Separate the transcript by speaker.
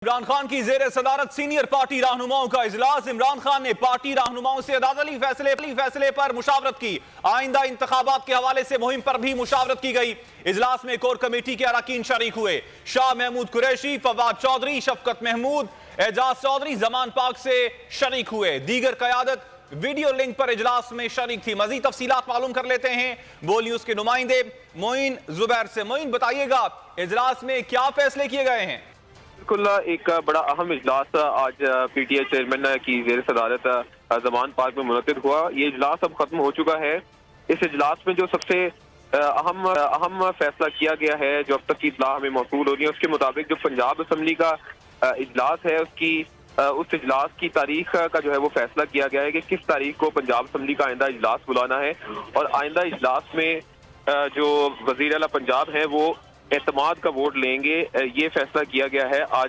Speaker 1: इमरान खान की जेर सदारत सीनियर पार्टी रहनुमाओं का इजलास। इमरान खान ने पार्टी रहनुमाओं से अदालती फैसले पर मुशावरत की। आइंदा इंतखाबात के हवाले से मुहिम पर भी मुशावरत की गई। इजलास में कोर कमेटी के अरकान शरीक हुए। शाह महमूद कुरैशी, फवाद चौधरी, शफकत महमूद, एजाज चौधरी जमान पाक से शरीक हुए। दीगर कयादत वीडियो लिंक पर इजलास में शरीक थी। मजीद तफसीलात मालूम कर लेते हैं बोल न्यूज के नुमाइंदे मोइन जुबैर से। मोइन, बताइएगा इजलास में क्या फैसले किए गए हैं?
Speaker 2: बिल्कुल, एक बड़ा अहम इजलास आज पीटीआई चेयरमैन की जेर सदारत जमान पार्क में मुनक्किद हुआ। ये इजलास अब खत्म हो चुका है। इस इजलास में जो सबसे अहम फैसला किया गया है, जो अब तक की इत्तला हमें मौसूल हो रही है, उसके मुताबिक जो पंजाब असम्बली का इजलास है उस इजलास की तारीख का जो है वो फैसला किया गया है कि किस तारीख को पंजाब असम्बली का आइंदा इजलास बुलाना है। और आइंदा इजलास में जो वजीर आला पंजाब है वो एतमाद का वोट लेंगे। ये फैसला किया गया है आज